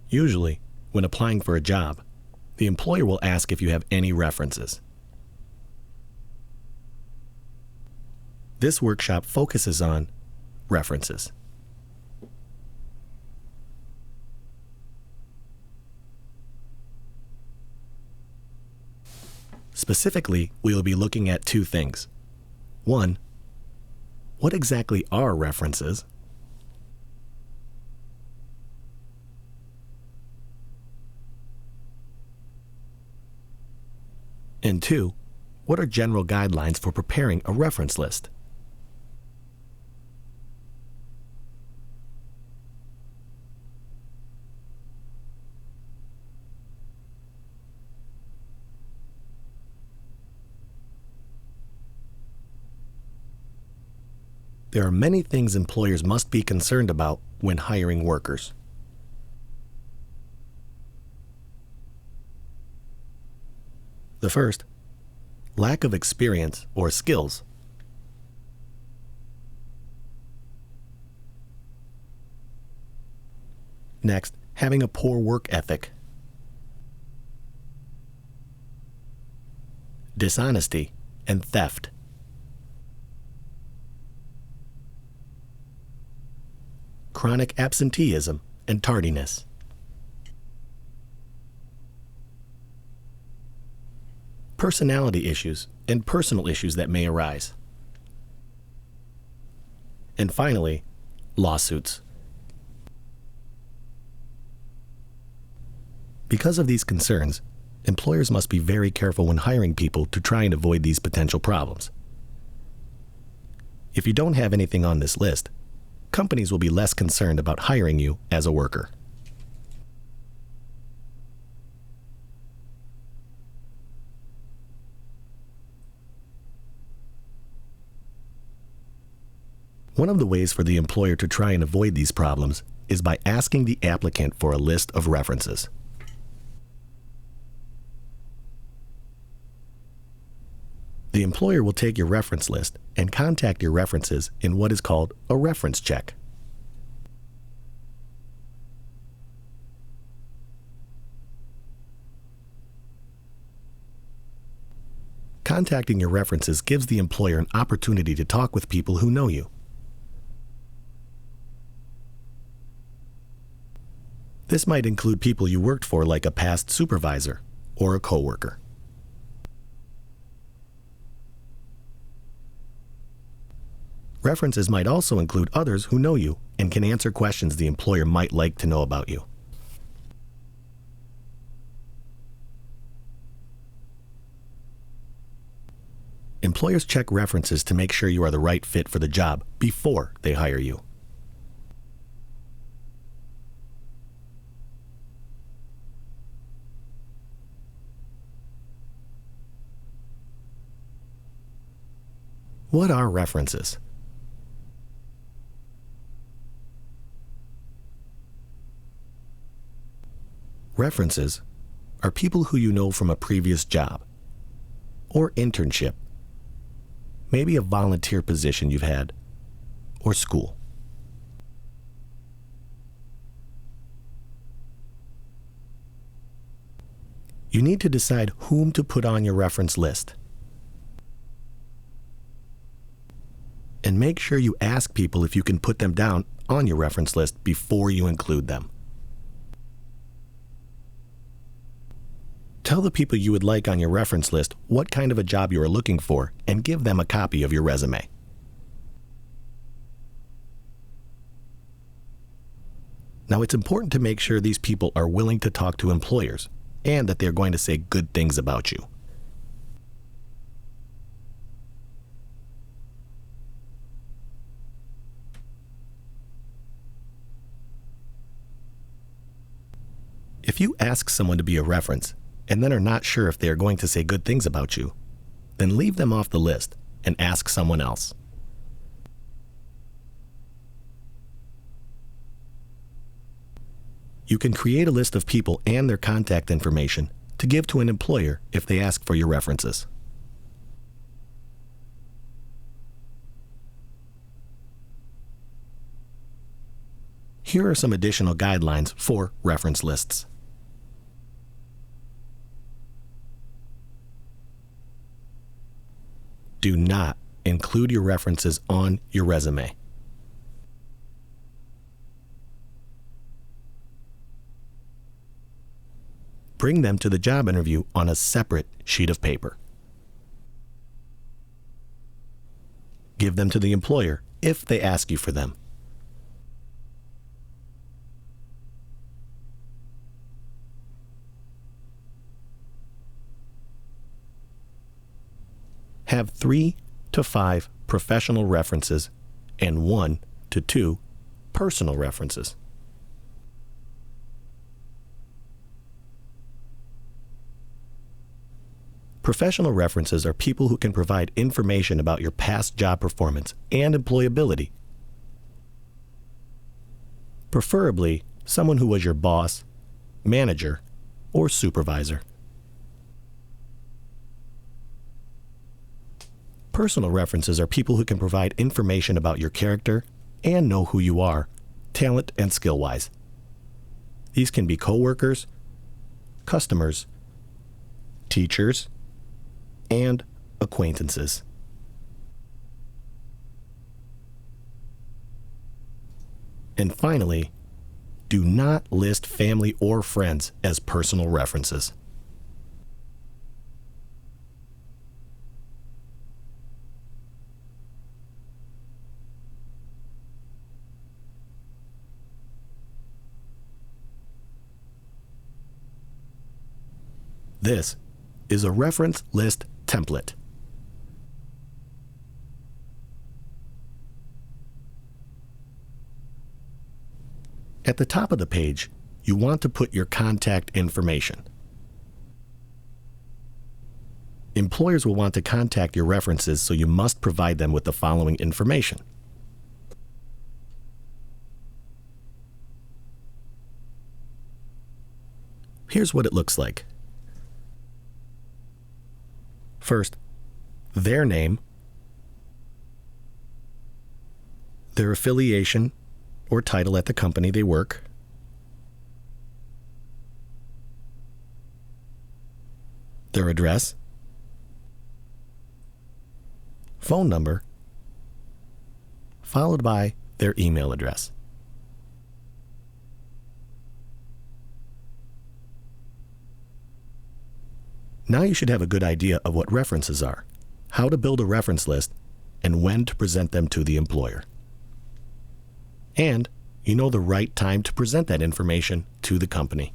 Usually, when applying for a job, the employer will ask if you have any references. This workshop focuses on references. Specifically, we will be looking at two things. One, what exactly are references? And two, what are general guidelines for preparing a reference list? There are many things employers must be concerned about when hiring workers. The first, lack of experience or skills. Next, having a poor work ethic. Dishonesty and theft. Chronic absenteeism and tardiness. Personality issues and personal issues that may arise. And finally, lawsuits. Because of these concerns, employers must be very careful when hiring people to try and avoid these potential problems. If you don't have anything on this list, companies will be less concerned about hiring you as a worker. One of the ways for the employer to try and avoid these problems is by asking the applicant for a list of references. The employer will take your reference list and contact your references in what is called a reference check. Contacting your references gives the employer an opportunity to talk with people who know you. This might include people you worked for, like a past supervisor or a coworker. References might also include others who know you and can answer questions the employer might like to know about you. Employers check references to make sure you are the right fit for the job before they hire you. What are references? References are people who you know from a previous job or internship, maybe a volunteer position you've had, or school. You need to decide whom to put on your reference list. And make sure you ask people if you can put them down on your reference list before you include them. Tell the people you would like on your reference list what kind of a job you are looking for and give them a copy of your resume. Now, it's important to make sure these people are willing to talk to employers and that they're going to say good things about you. If you ask someone to be a reference and then are not sure if they are going to say good things about you, then leave them off the list and ask someone else. You can create a list of people and their contact information to give to an employer if they ask for your references. Here are some additional guidelines for reference lists. Do not include your references on your resume. Bring them to the job interview on a separate sheet of paper. Give them to the employer if they ask you for them. Have 3 to 5 professional references and 1 to 2 personal references. Professional references are people who can provide information about your past job performance and employability. Preferably, someone who was your boss, manager, or supervisor. Personal references are people who can provide information about your character and know who you are, talent and skill-wise. These can be coworkers, customers, teachers, and acquaintances. And finally, do not list family or friends as personal references. This is a reference list template. At the top of the page, you want to put your contact information. Employers will want to contact your references, so you must provide them with the following information. Here's what it looks like. First, their name, their affiliation or title at the company they work, their address, phone number, followed by their email address. Now you should have a good idea of what references are, how to build a reference list, and when to present them to the employer. And you know the right time to present that information to the company.